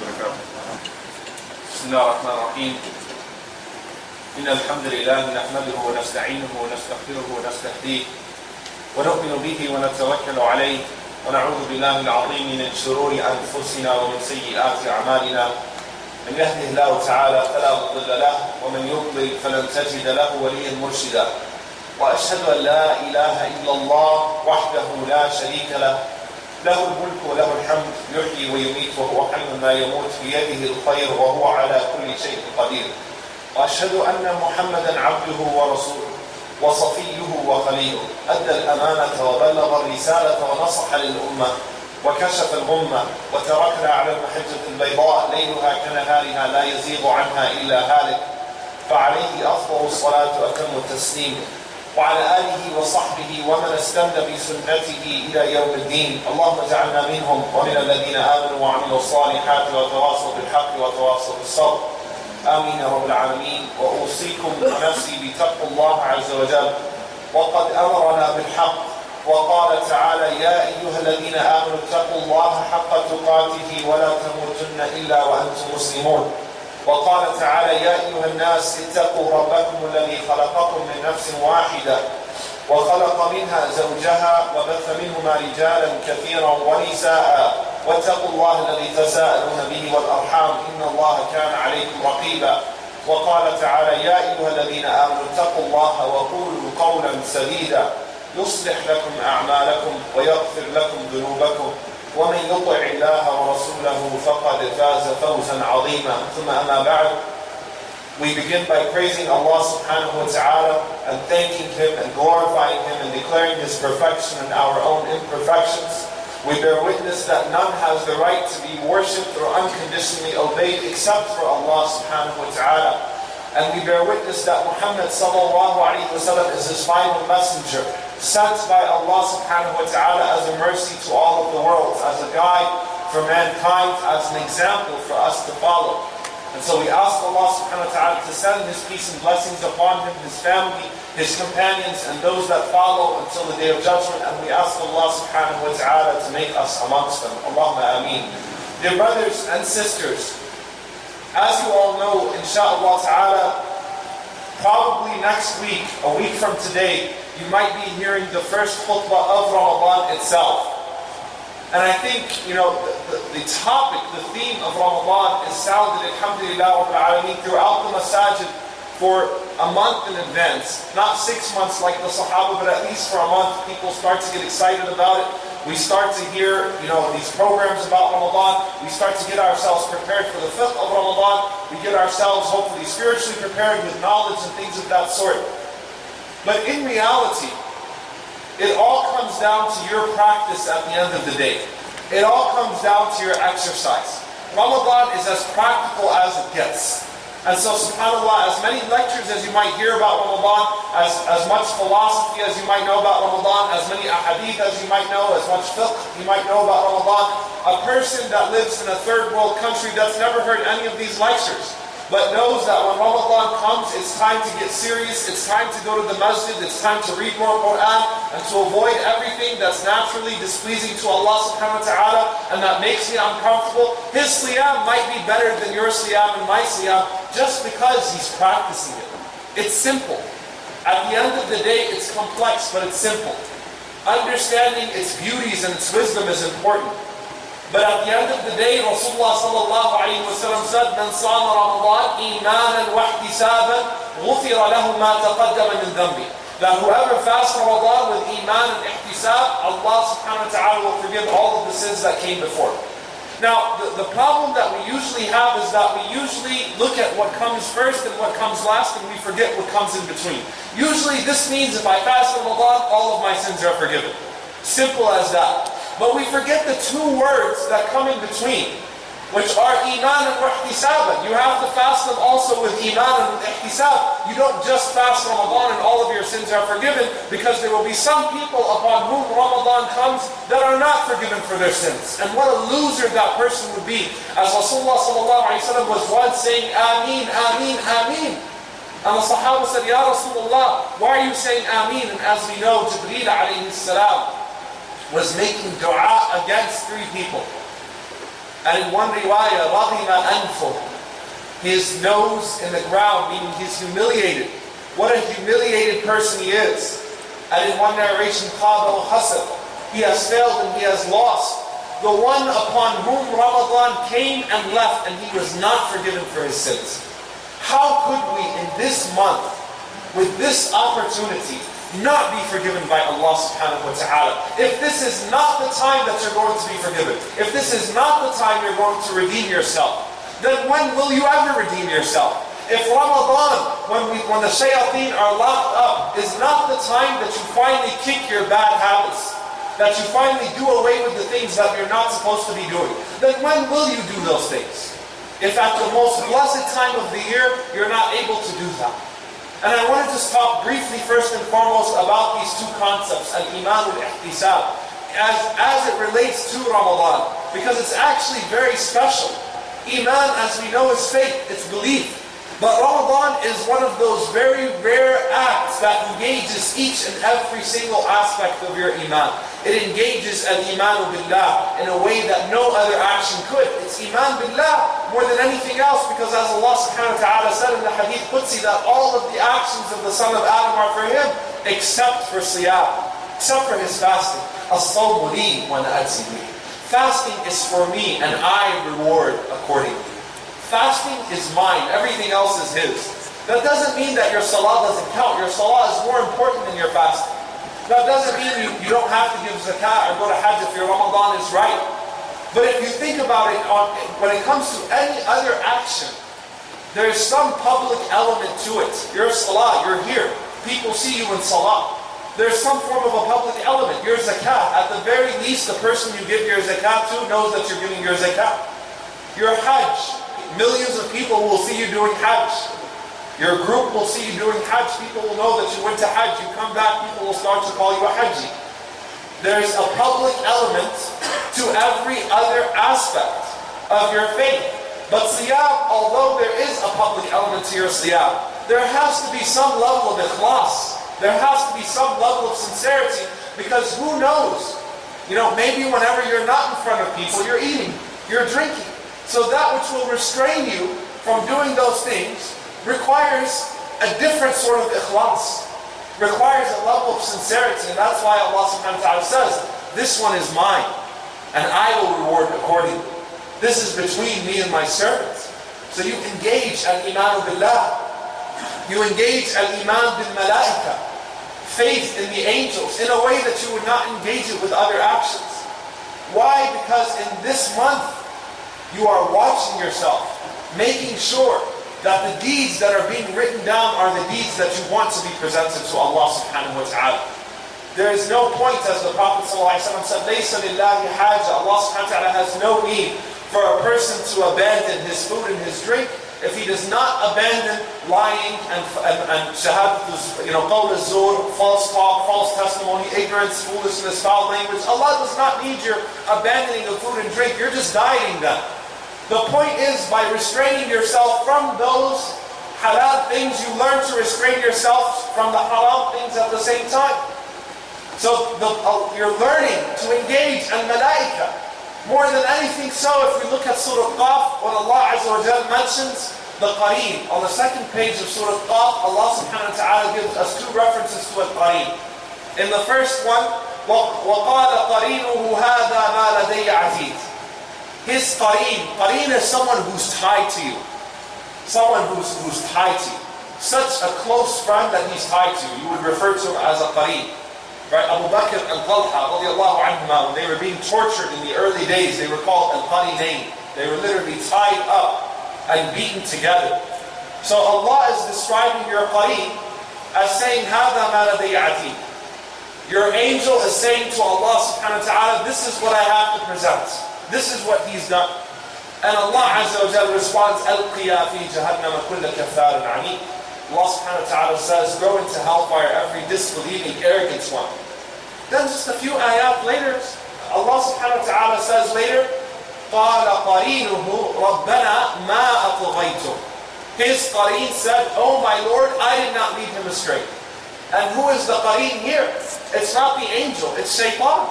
وبركاته. بسم الله الرحمن الرحيم. إن الحمد لله نحمده ونستعينه ونستغفره ونستهديه ونؤمن به ونتوكل عليه ونعوذ بالله العظيم من شرور أنفسنا ومن سيئات أعمالنا. من يهده الله تعالى فلا مضل له ومن يضلل فلن تجد له وليا مرشدا. وأشهد أن لا إله إلا الله وحده لا شريك له له الملك وله الحمد يحيي ويميت وهو حي لا يموت بيده الخير وهو على كل شيء قدير. وأشهد أن محمدا عبده ورسوله وصفيه وخليله أدى الأمانة وبلغ الرسالة ونصح للأمة وكشف الغمة وتركنا على المحجة البيضاء ليلها كنهارها لا يزيغ عنها إلا هالك. فعليه أفضل الصلاة وأتم التسليم وعلى آله وصحبه ومن استنى بسنته إلى يوم الدين. اللهم اجعلنا منهم ومن الذين آمنوا وعملوا الصالحات وتواصوا بالحق وتواصوا بالصبر. آمين يا رب العالمين. وأوصيكم ونفسي بتقوى الله عز وجل. وقد أمرنا بالحق وقال تعالى: يا أيها الذين آمنوا اتقوا الله حق تقاته ولا تموتن إلا وأنتم مسلمون. وقال تعالى: يا أيها الناس اتقوا ربكم الذي خلقكم من نفس واحدة وخلق منها زوجها وبث منهما رجالا كثيرا ونساء واتقوا الله الذي تساءلون به والأرحام إن الله كان عليكم رقيبا. وقال تعالى: يا أيها الذين آمنوا اتقوا الله وقولوا قولا سديدا يصلح لكم أعمالكم ويغفر لكم ذنوبكم ومن يطع الله ورسوله فقد فاز فوزا عظيما. ثم أما بعد. We begin by praising Allah subhanahu wa ta'ala and thanking Him and glorifying Him and declaring His perfection and our own imperfections. We bear witness that none has the right to be worshipped or unconditionally obeyed except for Allah subhanahu wa ta'ala. And we bear witness that Muhammad sallallahu alayhi wa sallam is His final messenger, sent by Allah subhanahu wa ta'ala as a mercy to all of the worlds, as a guide for mankind, as an example for us to follow. And so we ask Allah subhanahu wa ta'ala to send His peace and blessings upon Him, His family, His companions, and those that follow until the Day of Judgment. And we ask Allah subhanahu wa ta'ala to make us amongst them. Allahumma ameen. Dear brothers and sisters, as you all know, insha'Allah ta'ala, probably next week, a week from today, you might be hearing the first khutbah of Ramadan itself. And I think, the topic, the theme of Ramadan is sounded, alhamdulillah rabbil alameen, throughout the masajid for a month in advance. Not 6 months like the Sahaba, but at least for a month, people start to get excited about it. We start to hear, these programs about Ramadan. We start to get ourselves prepared for the fiqh of Ramadan. We get ourselves hopefully spiritually prepared with knowledge and things of that sort. But in reality, it all comes down to your practice at the end of the day. It all comes down to your exercise. Ramadan is as practical as it gets. And so, subhanAllah, as many lectures as you might hear about Ramadan, as much philosophy as you might know about Ramadan, as many ahadith as you might know, as much fiqh you might know about Ramadan, a person that lives in a third world country that's never heard any of these lectures, but knows that when Ramadan comes, it's time to get serious, it's time to go to the masjid, it's time to read more Quran, and to avoid everything that's naturally displeasing to Allah subhanahu wa ta'ala, and that makes you uncomfortable. His siyam might be better than your siyam and my siyam, just because he's practicing it. It's simple. At the end of the day, it's complex, but it's simple. Understanding its beauties and its wisdom is important. But at the end of the day, Rasulullah sallallahu alayhi wa sallam said, "Man sama Ramadan imanan wa ihtisaban, ghufira lahu ma taqaddama min dhanbi." That whoever fasts Ramadan with iman and ihtisab, Allah subhanahu wa ta'ala will forgive all of the sins that came before. Now, the problem that we usually have is that we usually look at what comes first and what comes last, and we forget what comes in between. Usually this means if I fast Ramadan, all of my sins are forgiven. Simple as that. But we forget the two words that come in between, which are iman and ihtisab. You have to fast them also with iman and ihtisab. You don't just fast Ramadan and all of your sins are forgiven, because there will be some people upon whom Ramadan comes that are not forgiven for their sins. And what a loser that person would be. As Rasulullah sallallahu alaihi wasallam was once saying, Ameen, Ameen, Ameen. And the Sahaba said, Ya Rasulullah, why are you saying Ameen? And as we know, Jibreel alayhi salam was making dua against three people. And in one riwayah, رَغِمَ أَنْفُهُ, his nose in the ground, meaning he's humiliated. What a humiliated person he is. And in one narration, قَابَ وَخَسَرَ, he has failed and he has lost. The one upon whom Ramadan came and left and he was not forgiven for his sins. How could we in this month, with this opportunity, not be forgiven by Allah subhanahu wa ta'ala? If this is not the time that you're going to be forgiven, if this is not the time you're going to redeem yourself, then when will you ever redeem yourself? If Ramadan, when the shayateen are locked up, is not the time that you finally kick your bad habits, that you finally do away with the things that you're not supposed to be doing, then when will you do those things? If at the most blessed time of the year, you're not able to do that. And I want to just talk briefly first and foremost about these two concepts, al-iman wal-ihtisab, as it relates to Ramadan, because it's actually very special. Iman, as we know, is faith, it's belief. But Ramadan is one of those very rare acts that engages each and every single aspect of your iman. It engages al-iman billah in a way that no other action could. It's iman billah more than anything else, because as Allah subhanahu wa ta'ala said in the hadith Qudsi, that all of the actions of the son of Adam are for him, except for siyam, except for his fasting. As-sawmu li wa ana ajzi bihi. Fasting is for me and I reward accordingly. Fasting is mine, everything else is his. That doesn't mean that your salah doesn't count. Your salah is more important than your fasting. That doesn't mean you don't have to give zakat or go to hajj if your Ramadan is right. But if you think about it, when it comes to any other action, there's some public element to it. Your salah, you're here. People see you in salah. There's some form of a public element. Your zakat, at the very least, the person you give your zakat to knows that you're giving your zakat. Your hajj, millions of people will see you doing hajj. Your group will see you doing hajj. People will know that you went to hajj. You come back, people will start to call you a hajji. There's a public element to every other aspect of your faith. But siyam, although there is a public element to your siyam, there has to be some level of ikhlas. There has to be some level of sincerity, because who knows? Maybe whenever you're not in front of people, you're eating, you're drinking. So that which will restrain you from doing those things requires a different sort of ikhlas, requires a level of sincerity. And that's why Allah subhanahu wa ta'ala says, this one is mine, and I will reward accordingly. This is between me and my servants. So you engage al-iman billah. You engage al-iman bil-malaika, faith in the angels, in a way that you would not engage it with other actions. Why? Because in this month, you are watching yourself, making sure that the deeds that are being written down are the deeds that you want to be presented to Allah subhanahu wa ta'ala. There is no point, as the Prophet ﷺ said, لَيْسَ لِلَّهِ حَاجَةٌ, Allah subhanahu wa ta'ala has no need for a person to abandon his food and his drink if he does not abandon lying and shahadatus, qawl az-zur, false talk, false testimony, ignorance, foolishness, foul language. Allah does not need your abandoning of food and drink. You're just dieting them. The point is, by restraining yourself from those halal things, you learn to restrain yourself from the haram things at the same time. So you're learning to engage al-malaika. More than anything so, if we look at Surah Qaf, when Allah Azza wa Jal mentions the Qareen, on the second page of Surah Qaf, Allah subhanahu wa ta'ala gives us two references to al-Qareen. In the first one, وَقَالَ قَرِينُهُ هَذَا مَا لَدَيَّ عَزِيزٌ. His qareen is someone who's tied to you. Someone who's tied to you. Such a close friend that he's tied to you. You would refer to him as a qareen. Right? Abu Bakr and Talha, radiallahu anhuma, when they were being tortured in the early days, they were called al-qarinayn. They were literally tied up and beaten together. So Allah is describing your qareen as saying, هَذَا مَا لَدَيَّ عَتِيدٌ. Your angel is saying to Allah subhanahu wa ta'ala, this is what I have to present. This is what he's done. And Allah Azza wa Jalla responds, أَلْقِيَا فِي جَهَنَّمَ كُلَّ كَفَّارٍ عَنِيدٍ. Allah subhanahu wa ta'ala says, throw into hellfire every disbelieving, arrogant one. Then just a few ayat later, Allah subhanahu wa ta'ala says later, قَالَ قَرِينُهُ رَبَّنَا مَا أَطْغَيْتُهُ. His qareen said, oh my Lord, I did not lead him astray. And who is the qareen here? It's not the angel, it's shaitan.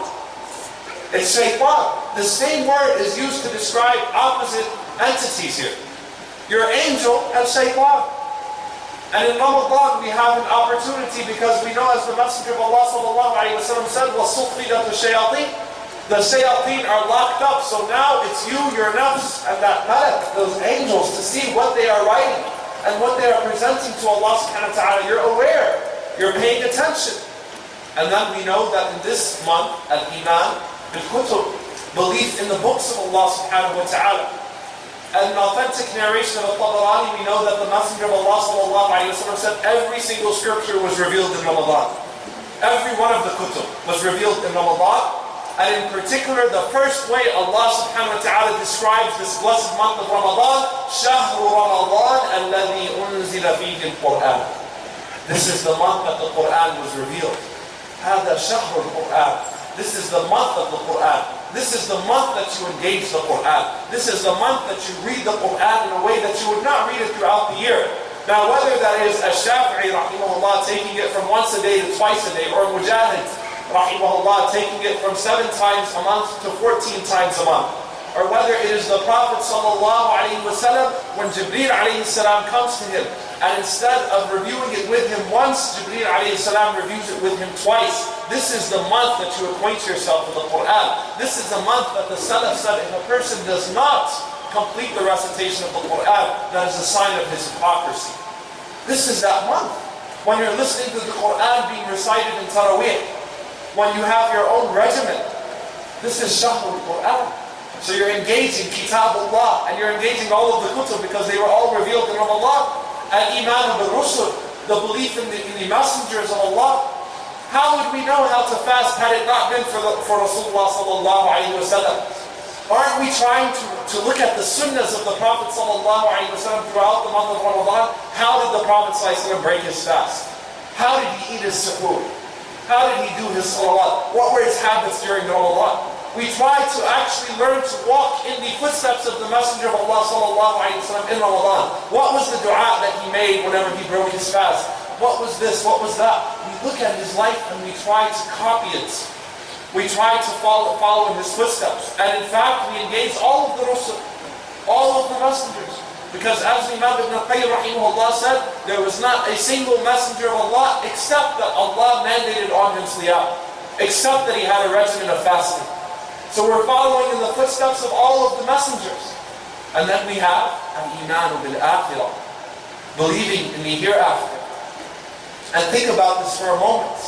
It's shaitan. The same word is used to describe opposite entities here. Your angel and shaitan. And in Ramadan we have an opportunity, because we know, as the Messenger of Allah ﷺ said, وَصُفِّدَتُ الشَّيَاطِينَ, the shayateen are locked up. So now it's you, your nafs, and that malak, those angels, to see what they are writing and what they are presenting to Allah subhanahu wa ta'ala. You're aware, you're paying attention. And then we know that in this month, al-iman, bil-kutub, belief in the books of Allah subhanahu wa ta'ala. And an authentic narration of Al-Tabarani, we know that the Messenger of Allah sallallahu alayhi wa sallam said every single scripture was revealed in Ramadan. Every one of the kutub was revealed in Ramadan. And in particular, the first way Allah subhanahu wa ta'ala describes this blessed month of Ramadan, شَهْرُ رَمَضَانَ الَّذِي أُنزِلَ فِيهِ الْقُرْآنِ. This is the month that the Qur'an was revealed. هَذَا شَهْرُ الْقُرْآنِ. This is the month of the Qur'an. This is the month that you engage the Qur'an. This is the month that you read the Qur'an in a way that you would not read it throughout the year. Now, whether that is Ash-Shafi'i rahimahullah taking it from once a day to twice a day, or Mujahid rahimahullah taking it from 7 times a month to 14 times a month, or whether it is the Prophet sallallahu alaihi wasallam when Jibreel alayhi salam comes to him, and instead of reviewing it with him once, Jibreel alayhi salam reviews it with him twice. This is the month that you acquaint yourself with the Qur'an. This is the month that the Salaf said, if a person does not complete the recitation of the Qur'an, that is a sign of his hypocrisy. This is that month when you're listening to the Qur'an being recited in Taraweeh, when you have your own regimen. This is Shahrul Qur'an. So you're engaging Kitabullah, and you're engaging all of the kutub, because they were all revealed in Ramadan. Al-Iman bil-Rusul, the belief in the messengers of Allah. How would we know how to fast had it not been for Rasulullah sallallahu alayhi wa sallam? Aren't we trying to look at the sunnahs of the Prophet sallallahu alayhi wa sallam throughout the month of Ramadan? How did the Prophet sallallahu alayhi wa sallam break his fast? How did he eat his suhoor? How did he do his salawat? What were his habits during Ramadan? We try to actually learn to walk in the footsteps of the Messenger of Allah sallallahu alayhi wa sallam in Ramadan. What was the dua that he made whenever he broke his fast? What was this? What was that? We look at his life and we try to copy it. We try to follow in his footsteps. And in fact, we engage all of the Rusul, all of the messengers. Because as Imam Ibn Qayyim rahimahullah said, there was not a single messenger of Allah except that Allah mandated on him siyam, except that he had a regimen of fasting. So we're following in the footsteps of all of the messengers. And then we have al-iman bil-akhirah, believing in the hereafter. And think about this for a moment.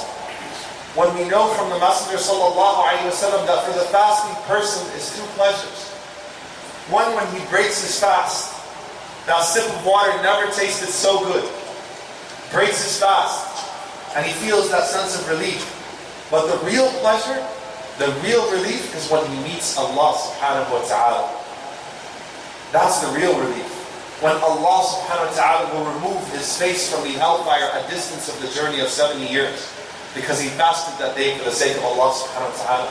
When we know from the Messenger sallallahu alaihi wasallam that for the fasting person is 2 pleasures. One, when he breaks his fast. Now, a sip of water never tasted so good. Breaks his fast, and he feels that sense of relief. But the real pleasure, the real relief, is when he meets Allah subhanahu wa ta'ala. That's the real relief. When Allah subhanahu wa ta'ala will remove his face from the hellfire a distance of the journey of 70 years. Because he fasted that day for the sake of Allah subhanahu wa ta'ala.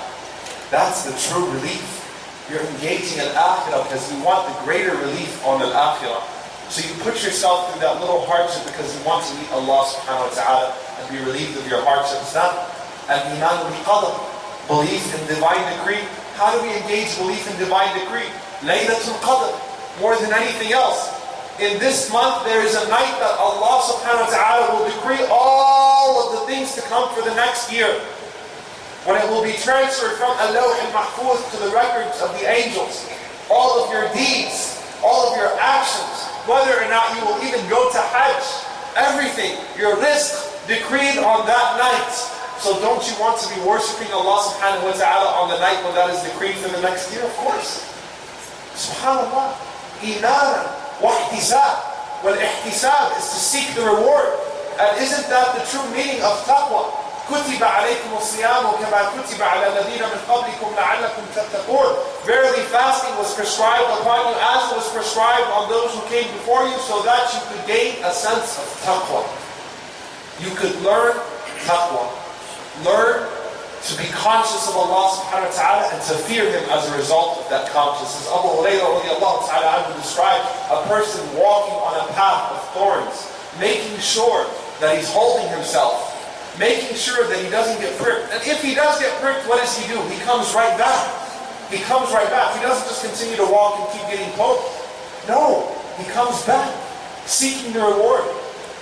That's the true relief. You're engaging in akhirah because you want the greater relief on the akhirah. So you put yourself through that little hardship because you want to meet Allah subhanahu wa ta'ala and be relieved of your hardships. Not al-iman bil-qadr, belief in divine decree. How do we engage belief in divine decree? Laylatul Qadr, more than anything else. In this month there is a night that Allah subhanahu wa ta'ala will decree all of the things to come for the next year. When it will be transferred from al-Lawh al-Mahfuz to the records of the angels. All of your deeds, all of your actions, whether or not you will even go to Hajj, everything, your rizq, decreed on that night. So don't you want to be worshipping Allah subhanahu wa ta'ala on the night when that is decreed for the next year? Of course. SubhanAllah. Iman wa ihtisab. Well, ihtisab is to seek the reward. And isn't that the true meaning of taqwa? كُتِبَ عَلَيْكُمُ الصِّيَامُ كَمَا كُتِبَ عَلَى الَّذِينَ مِنْ قَبْلِكُمْ لَعَلَّكُمْ تَتَّقُونَ. Verily fasting was prescribed upon you as it was prescribed on those who came before you, so that you could gain a sense of taqwa. You could learn taqwa. Learn to be conscious of Allah subhanahu wa ta'ala and to fear Him as a result of that consciousness. Abu Hurairah radiallahu ta'ala anhu described a person walking on a path of thorns, making sure that he's holding himself, making sure that he doesn't get pricked. And if he does get pricked, what does he do? He comes right back. He comes right back. He doesn't just continue to walk and keep getting poked. No, he comes back, seeking the reward,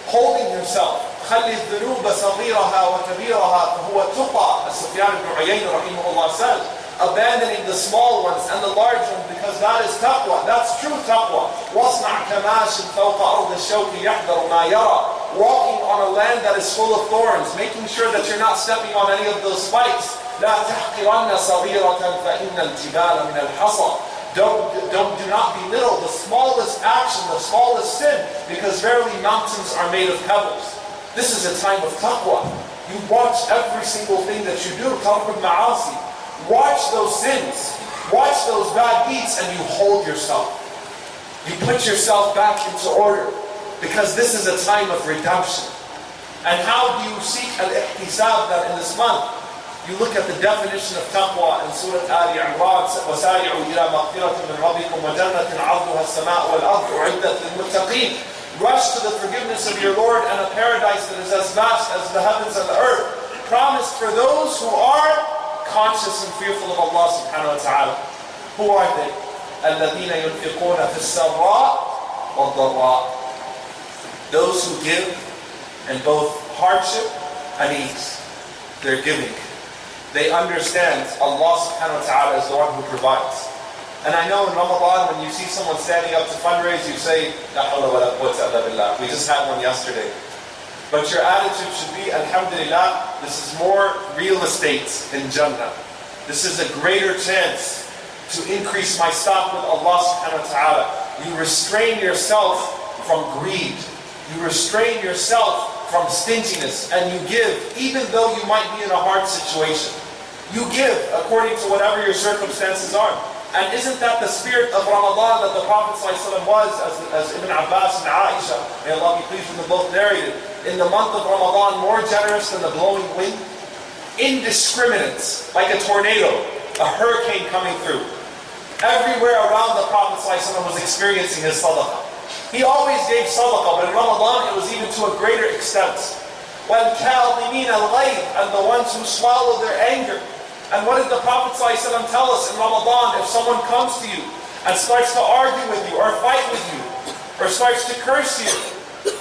holding himself. خلي الذنوب صغيرها وكبيرها فهو تقى, as Sufyan ibn Uyayna rahimahullah said, abandoning the small ones and the large ones, because that is taqwa. That's true taqwa. وَاصْنَعْ كَمَاشٍ فَوْقَ أَرْضِ الشَّوْكِ يَحْذَرُ مَا يَرَى. Walking on a land that is full of thorns, making sure that you're not stepping on any of those spikes. لَا تَحْقِرَنَّ صَغِيرَةً فَإِنَّ الْجِبَالَ مِنَ الْحَصَى. Do not belittle the smallest action, the smallest sin, because verily mountains are made of pebbles. This is a time of taqwa. You watch every single thing that you do. Tark al-ma'asi. Watch those sins. Watch those bad deeds, and you hold yourself. You put yourself back into order, because this is a time of redemption. And how do you seek al-ihtisab that in this month? You look at the definition of taqwa in Surah Ali Imran, وَسَارِعُوا إِلَى مَغْفِرَةٍ مِّن رَبِّكُمْ وَجَنَّةٍ عَرْضُهَا السَّمَاءُ وَالْأَرْضُ أُعِدَّتْ لِلْمُتَّقِينَ. Rush to the forgiveness of your Lord and a paradise that is as vast as the heavens and the earth, promised for those who are conscious and fearful of Allah subhanahu wa ta'ala. Who are they? الَّذِينَ يُنْفِقُونَ فِي السَّرَّاءِ وَالضَّرَّاءِ. Those who give in both hardship and ease. They're giving. They understand Allah subhanahu wa ta'ala is the one who provides. And I know in Ramadan, when you see someone standing up to fundraise, you say, La hawla wa la quwwata illa billah. We just had one yesterday. But your attitude should be, Alhamdulillah, this is more real estate in Jannah. This is a greater chance to increase my stock with Allah subhanahu wa ta'ala. You restrain yourself from greed. You restrain yourself from stinginess, and you give, even though you might be in a hard situation. You give according to whatever your circumstances are. And isn't that the spirit of Ramadan that the Prophet ﷺ was, as Ibn Abbas and Aisha, may Allah be pleased with them both, narrated, in the month of Ramadan, more generous than the blowing wind? Indiscriminate, like a tornado, a hurricane coming through. Everywhere around the Prophet ﷺ was experiencing his sadaqah. He always gave sadaqah, but in Ramadan it was even to a greater extent. وَالْكَاظِمِينَ الْغَيْظَ, and the ones who swallow their anger. And what did the Prophet ﷺ tell us in Ramadan? If someone comes to you and starts to argue with you, or fight with you, or starts to curse you,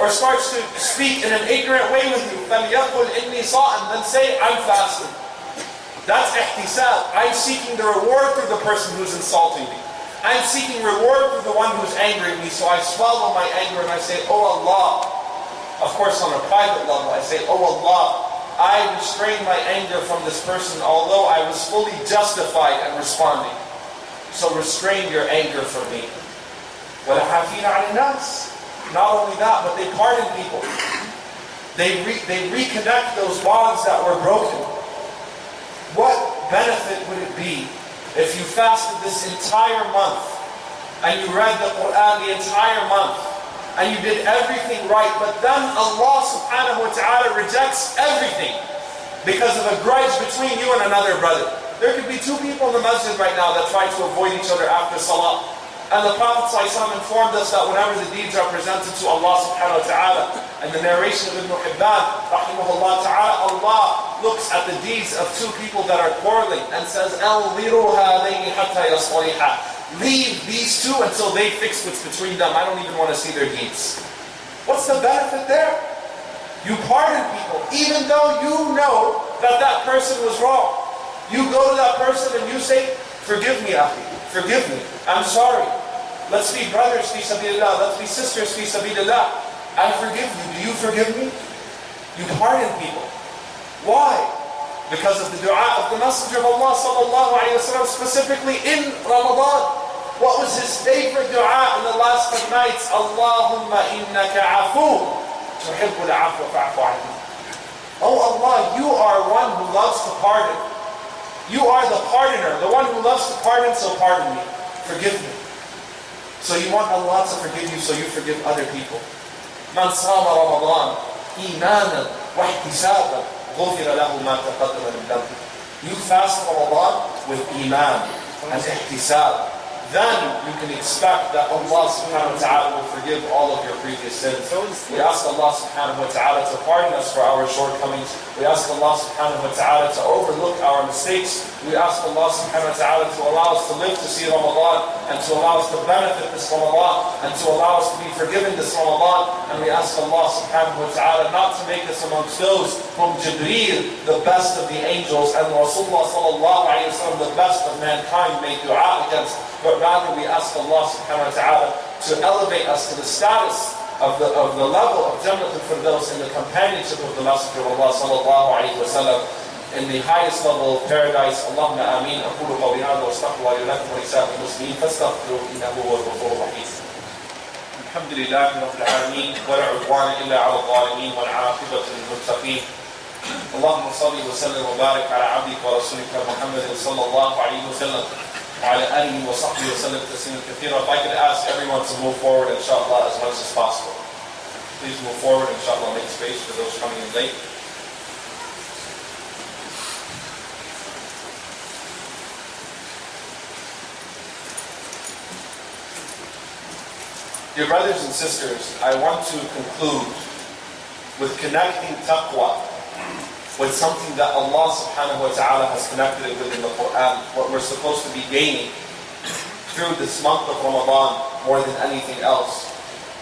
or starts to speak in an ignorant way with you, فَلْيَقُلْ إِنِّي صَائِمٌ, then say, I'm fasting. That's ihtisab. I'm seeking the reward through the person who's insulting me. I'm seeking reward through the one who's angering me, so I swallow my anger and I say, Oh Allah. Of course, on a private level, I say, Oh Allah, I restrain my anger from this person, although I was fully justified in responding. So restrain your anger from me. وَلَحَافِينَ عَلَى النَّاسِ. Not only that, but they pardon people. They reconnect those bonds that were broken. What benefit would it be if you fasted this entire month, and you read the Quran the entire month, and you did everything right, but then Allah subhanahu wa ta'ala rejects everything because of a grudge between you and another brother? There could be two people in the masjid right now that try to avoid each other after salah. And the Prophet ﷺ informed us that whenever the deeds are presented to Allah subhanahu wa ta'ala, and the narration of Ibn Hibban, rahimahullah ta'ala, Allah looks at the deeds of two people that are quarreling and says, أَنْظِرُوا هَذَيْنِ حَتَّى يَصْطَلِحَا. Leave these two until they fix what's between them. I don't even want to see their deeds. What's the benefit there? You pardon people, even though you know that that person was wrong. You go to that person and you say, forgive me, Akhi. Forgive me. I'm sorry. Let's be brothers fi sabilillah. Let's be sisters fi sabilillah. I forgive you. Do you forgive me? You pardon people. Why? Because of the dua of the Messenger of Allah sallallahu alayhi wa sallam, specifically in Ramadan. What was his favorite dua in the last 10 nights? Allahumma innaka afu tuhibbul afwa fa'fu anni. Oh Allah, you are one who loves to pardon. You are the pardoner, the one who loves to pardon, so pardon me. Forgive me. So you want Allah to forgive you, so you forgive other people. Man sama Ramadan imanan wa ihtisaban ghufira lahu ma taqaddama min dhanbi. You fast Ramadan with iman and ihtisab. then you can expect that Allah subhanahu wa ta'ala will forgive all of your previous sins. We ask Allah subhanahu wa ta'ala to pardon us for our shortcomings. We ask Allah subhanahu wa ta'ala to overlook our mistakes. We ask Allah subhanahu wa ta'ala to allow us to live to see Ramadan, and to allow us to benefit this Ramadan, and to allow us to be forgiven this Ramadan. And we ask Allah subhanahu wa ta'ala not to make us amongst those whom Jibreel, the best of the angels, and Rasulullah sallallahu alayhi wa sallam, the best of mankind, made dua against. But rather we ask Allah subhanahu wa ta'ala to elevate us to the status of the level of Jannah al-Firdaus in the companionship of the Messenger of Allah sallallahu alayhi wa sallam, in the highest level of paradise. Allahumma ameen. أقول قولي هذا وأستغفر الله لكم ولسائر المسلمين فاستغفروه إنه هو الغفور الرحيم. الحمد لله رب العالمين ولا عدوان إلا على الظالمين والعاقبة للمتقين. اللهم صل وسلم وبارك على عبدك ورسولك محمد صلى الله عليه وسلم وعلى آله وصحبه وسلم تسليما كثيرا. If I could ask everyone to move forward, inshallah, as much as possible. Please move forward, inshallah, make space for those coming in late. Dear brothers and sisters, I want to conclude with connecting taqwa with something that Allah subhanahu wa ta'ala has connected it with in the Quran, what we're supposed to be gaining through this month of Ramadan more than anything else.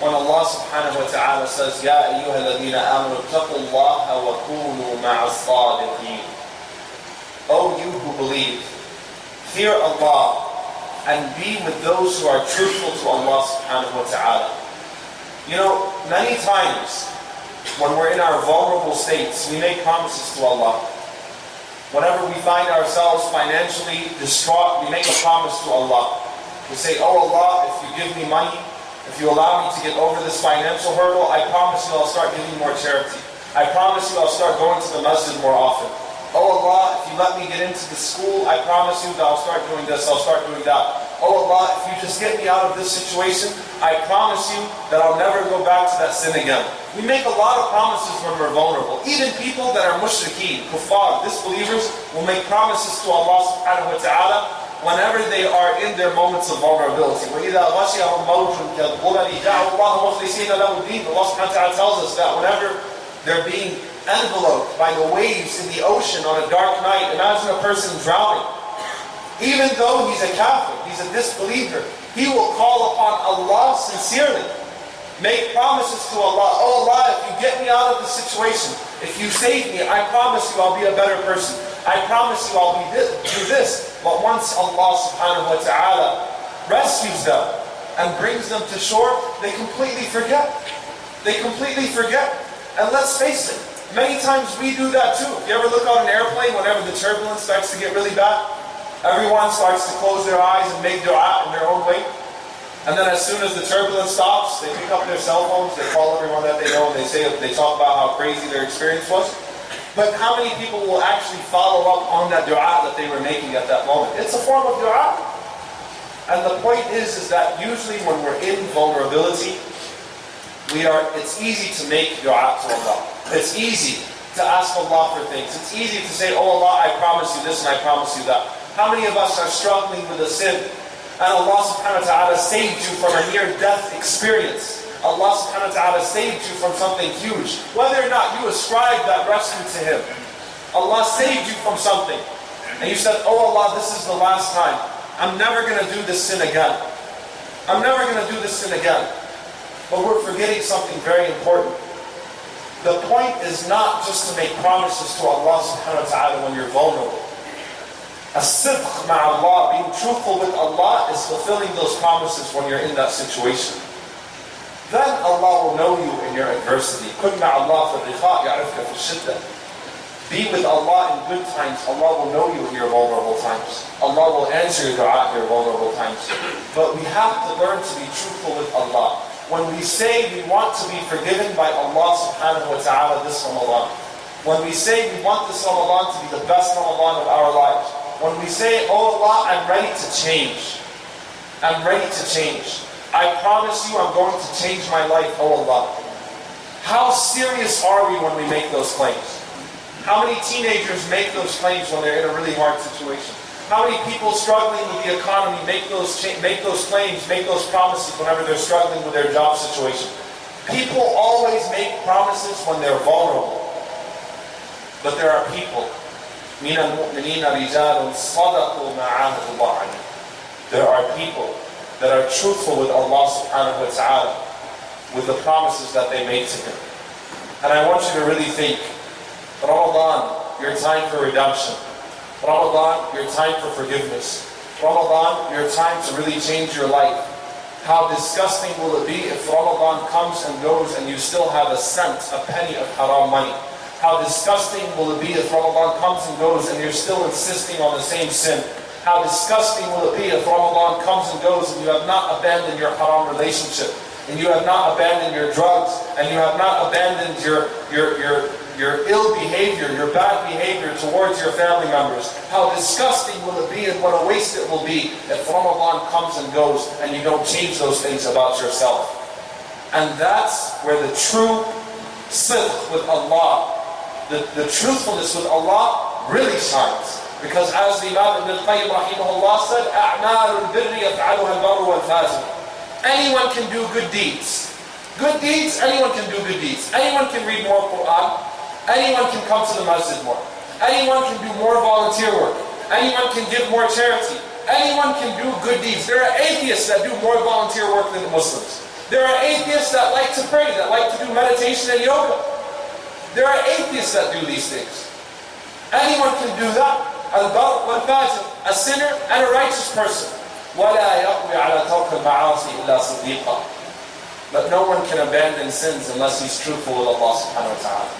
When Allah subhanahu wa ta'ala says, Ya ayyuha alladhina amanu taqullaha wa kunu ma'as sadiqeen. O you who believe, fear Allah and be with those who are truthful to Allah subhanahu wa ta'ala. You know, many times when we're in our vulnerable states, we make promises to Allah. Whenever we find ourselves financially distraught, we make a promise to Allah. We say, oh Allah, if you give me money, if you allow me to get over this financial hurdle, I promise you I'll start giving more charity. I promise you I'll start going to the masjid more often. Oh Allah, if you let me get into the school, I promise you that I'll start doing this, I'll start doing that. Oh Allah, if you just get me out of this situation, I promise you that I'll never go back to that sin again. We make a lot of promises when we're vulnerable. Even people that are mushrikeen, kuffar, disbelievers, will make promises to Allah subhanahu wa ta'ala whenever they are in their moments of vulnerability. وَإِذَا غَشِيَهُمْ مَوْجٌ كَالظُّلَلِ دَعُوا اللَّهَ مُخْلِصِينَ لَهُ الدِّينَ. Allah subhanahu wa ta'ala tells us that whenever they're being enveloped by the waves in the ocean on a dark night, imagine a person drowning. Even though he's a kafir, he's a disbeliever, he will call upon Allah sincerely. Make promises to Allah. Oh Allah, if you get me out of the situation, if you save me, I promise you I'll be a better person. I promise you I'll do this. But once Allah subhanahu wa ta'ala rescues them and brings them to shore, they completely forget. They completely forget. And let's face it, many times we do that too. If you ever look on an airplane, whenever the turbulence starts to get really bad, everyone starts to close their eyes and make dua in their own way. And then as soon as the turbulence stops, they pick up their cell phones, they call everyone that they know, and they talk about how crazy their experience was. But how many people will actually follow up on that dua that they were making at that moment? It's a form of dua. And the point is that usually when we're in vulnerability, it's easy to make dua to Allah. It's easy to ask Allah for things. It's easy to say, oh Allah, I promise you this and I promise you that. How many of us are struggling with a sin and Allah subhanahu wa ta'ala saved you from a near-death experience? Allah subhanahu wa ta'ala saved you from something huge. Whether or not you ascribe that rescue to Him. Allah saved you from something. And you said, oh Allah, this is the last time. I'm never going to do this sin again. I'm never going to do this sin again. But we're forgetting something very important. The point is not just to make promises to Allah subhanahu wa ta'ala when you're vulnerable. As-sidq ma'Allah, being truthful with Allah, is fulfilling those promises when you're in that situation. Then Allah will know you in your adversity. كُنْ مَعَ اللَّهِ فِي الرِّخَاءِ يَعْرِفْكَ فِي الشِّدَّةِ. Be with Allah in good times. Allah will know you in your vulnerable times. Allah will answer your dua in your vulnerable times. But we have to learn to be truthful with Allah. When we say we want to be forgiven by Allah subhanahu wa ta'ala this Ramadan, when we say we want this Ramadan to be the best Ramadan of our lives, when we say, oh Allah, I'm ready to change. I'm ready to change. I promise you I'm going to change my life, oh Allah. How serious are we when we make those claims? How many teenagers make those claims when they're in a really hard situation? How many people struggling with the economy make those claims, make those promises whenever they're struggling with their job situation? People always make promises when they're vulnerable. But there are people, مِنَ الْمُؤْمِنِينَ رِجَالٌ صَدَقُوا مَا عَاهَدُوا اللَّهَ عَلَيْهِ. There are people that are truthful with Allah subhanahu wa ta'ala with the promises that they made to Him. And I want you to really think, Ramadan, your time for redemption. Ramadan, your time for forgiveness. Ramadan, your time to really change your life. How disgusting will it be if Ramadan comes and goes and you still have a cent, a penny of haram money? How disgusting will it be if Ramadan comes and goes and you're still insisting on the same sin? How disgusting will it be if Ramadan comes and goes and you have not abandoned your haram relationship, and you have not abandoned your drugs, and you have not abandoned your ill behavior, your bad behavior towards your family members. How disgusting will it be and what a waste it will be if Ramadan comes and goes and you don't change those things about yourself. And that's where the true sidq with Allah, the truthfulness with Allah really shines. Because as the Imam Ibn al-Qayyim rahimahullah said, أَعْمَالُ الْبِرِّ يَفْعَلُهَا الْبَرُّ وَالْفَاجِرُ. Anyone can do good deeds. Good deeds, anyone can do good deeds. Anyone can read more Quran. Anyone can come to the masjid more. Anyone can do more volunteer work. Anyone can give more charity. Anyone can do good deeds. There are atheists that do more volunteer work than Muslims. There are atheists that like to pray, that like to do meditation and yoga. There are atheists that do these things. Anyone can do that. Al-Bar wal-Fajr, a sinner and a righteous person. وَلَا يَقْوِي عَلَى تَرْكِ الْمَعَاصِي إِلَّا صِدِّيقًا. But no one can abandon sins unless he's truthful with Allah subhanahu wa ta'ala.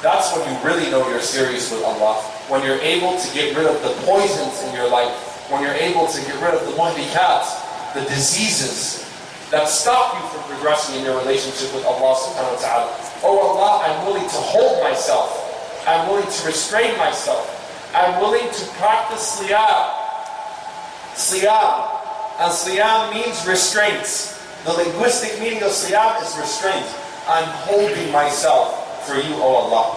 That's when you really know you're serious with Allah. When you're able to get rid of the poisons in your life. When you're able to get rid of the muhlikat, the diseases that stop you from progressing in your relationship with Allah subhanahu wa ta'ala. Oh Allah, I'm willing to hold myself. I'm willing to restrain myself. I'm willing to practice siyam. Siyam. And siyam means restraints. The linguistic meaning of siyam is restraint. I'm holding myself for you, O Allah.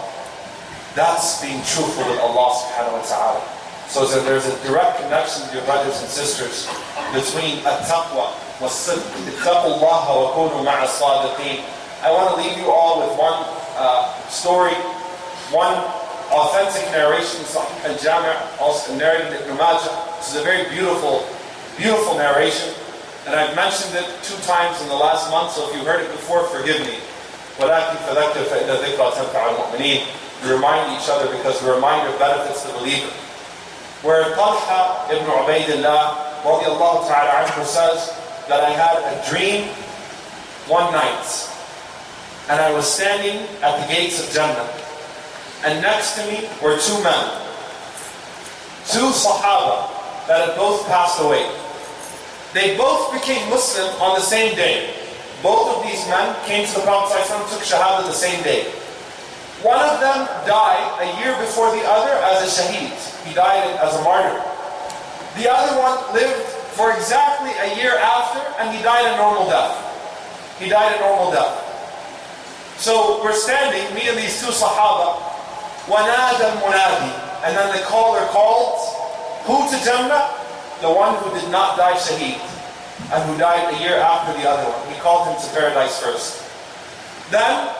That's being truthful with Allah subhanahu wa ta'ala. So there's a direct connection, dear brothers and sisters, between at-taqwa was-sidq. Ittaqullaha wa kunu ma'a as-sadiqeen. I want to leave you all with one story, one authentic narration, Sahih al-Jami', also narrated Ibn Majah. This is a very beautiful, beautiful narration. And I've mentioned it 2 times in the last month, so if you heard it before, forgive me. وَلَكِنْ فَذَكِّرْ فَإِنَّ الذِّكْرَى تَنْفَعُ الْمُؤْمِنِينَ. We remind each other because the reminder benefits the believer. Where Talha ibn Ubaydillah radiallahu ta'ala anhu says that I had a dream one night, and I was standing at the gates of Jannah, and next to me were 2 men, 2 Sahaba that had both passed away. They both became Muslim on the same day. Both of these men came to the Prophet ﷺ, took Shahada the same day. One of them died a year before the other as a shaheed. He died as a martyr. The other one lived for exactly a year after, and he died a normal death. He died a normal death. So we're standing, me and these 2 Sahaba, وَنَادَ الْمُنَادِي, and then the caller called, who to Jannah? The one who did not die shaheed, and who died a year after the other one. He called him to paradise first. Then,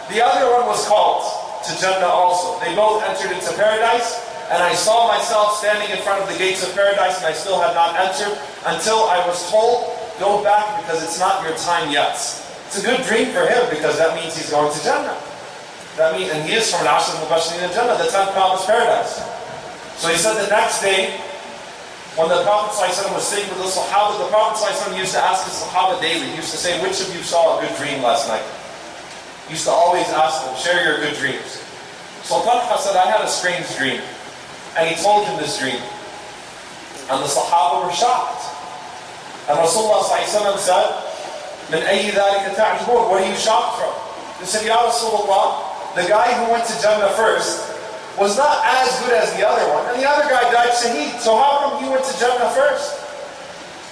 the other one was called to Jannah also. They both entered into paradise, and I saw myself standing in front of the gates of paradise, and I still had not entered, until I was told, go back because it's not your time yet. It's a good dream for him, because that means he's going to Jannah. That means, and he is from Al-Ashr al-Mubashirin al-Jannah, the 10th promised paradise. So he said the next day, when the Prophet ﷺ was sitting with the Sahaba, the Prophet ﷺ used to ask the Sahaba daily. He used to say, which of you saw a good dream last night? He used to always ask them, share your good dreams. So Talha said, I had a strange dream. And he told him this dream. And the Sahaba were shocked. And Rasulullah ﷺ said, مِنْ أَيِّ ذَلِكَ تَعْجِبُونَ? What are you shocked from? They said, Ya Rasulullah, the guy who went to Jannah first was not as good as the other one, and the other guy died shaheed, so how come he went to Jannah first?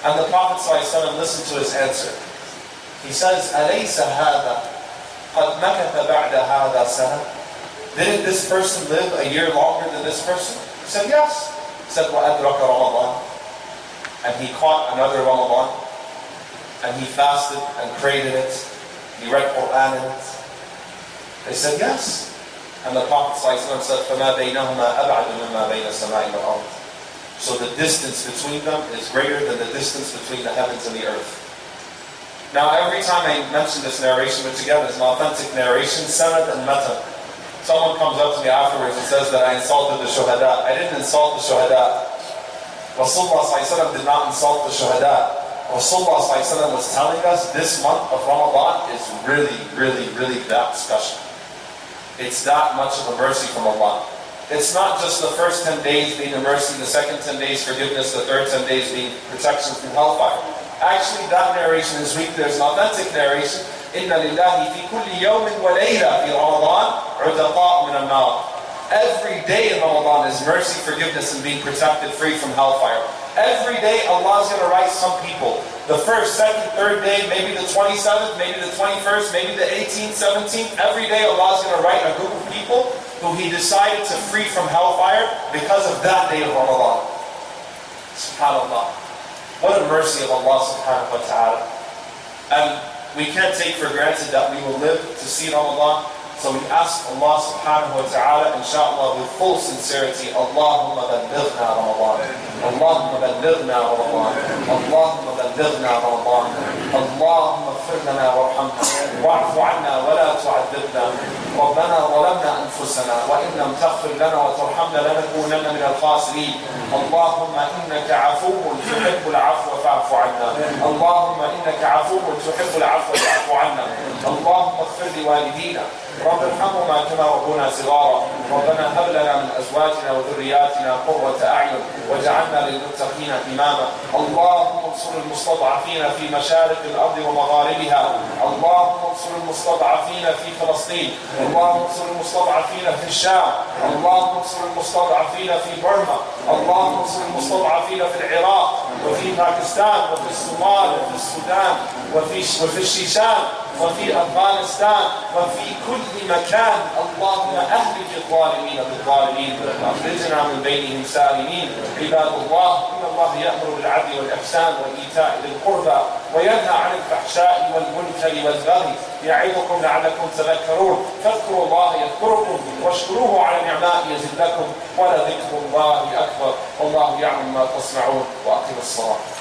And the Prophet ﷺ listened to his answer. He says, أَلَيْسَ هَذَا قَدْ مَكَثَ بَعْدَ هَذَا سَنَةً? Didn't this person live a year longer than this person? He said, yes. said, وَأَدْرَكَ Ramadan. And he caught another Ramadan. And he fasted and prayed in it. He read Quran in it. They said, yes. And the Prophet ﷺ said, فَمَا بَيْنَهُمَا أَبْعَدُ مِمَّا بَيْنَ السَّمَاءِ وَالْأَرْضِ. So the distance between them is greater than the distance between the heavens and the earth. Now every time I mention this narration, which again is an authentic narration, sanad and matan. Someone comes up to me afterwards and says that I insulted the shuhada. I didn't insult the shuhada. Rasulullah ﷺ did not insult the shuhada. Rasulullah ﷺ was telling us this month of Ramadan is really that special. It's that much of a mercy from Allah. It's not just the first 10 days being a mercy, the second 10 days forgiveness, the third 10 days being protection from hellfire. Actually, that narration is weak. There's an authentic narration. إِنَّ لِلَّهِ فِي كُلِّ يَوْمٍ وَلَيْلَةٍ فِي رَمَضَانٍ عُتَقَاء مِنَ النَّارِ. Every day in Ramadan is mercy, forgiveness, and being protected free from hellfire. Every day Allah is going to write some people. The first, second, third day, maybe the 27th, maybe the 21st, maybe the 18th, 17th. Every day Allah is going to write a group of people who He decided to free from hellfire because of that day of Ramadan. SubhanAllah. What a mercy of Allah subhanahu wa ta'ala. And we can't take for granted that we will live to see Ramadan. So we ask Allah subhanahu wa ta'ala, inshaAllah, with full sincerity, Allahumma ballighna Ramadan. Allahumma ballighna Ramadan. Allahumma ballighna Ramadan. Allahumma ighfir lana warhamna. Wa'fu 'anna wa la tu'adhibna. ربنا ظلمنا أنفسنا وإن لم تغفر لنا وترحمنا لنكونن من الخاسرين. اللهم إنك عفو تحب العفو فاعف عنا. اللهم إنك عفو تحب العفو فاعف عنا. اللهم اغفر لوالدينا رب ارحمهما كما ربونا صغارا. ربنا هب لنا من أزواجنا وذرياتنا قرة أعين واجعلنا للمتقين إماما. اللهم انصر المستضعفين في مشارق الأرض ومغاربها. اللهم انصر المستضعفين في فلسطين. اللهم انصر المستضعفين في الشام. اللهم انصر المستضعفين في برما. اللهم انصر المستضعفين في العراق وفي باكستان وفي الصومال وفي السودان وفي الشيشان وفي أفغانستان وفي كل مكان. اللهم أهلك الظالمين بالظالمين واخرجنا من بينهم سالمين. عباد الله، إن الله يأمر بالعدل والإحسان وإيتاء ذي القربى وينهى عن الفحشاء والمنكر والبغي يعظكم لعلكم تذكرون. فاذكروا الله يذكركم واشكروه على نعمائه يزدكم ولذكر الله أكبر. والله يعلم ما تصنعون. وأقم الصلاة.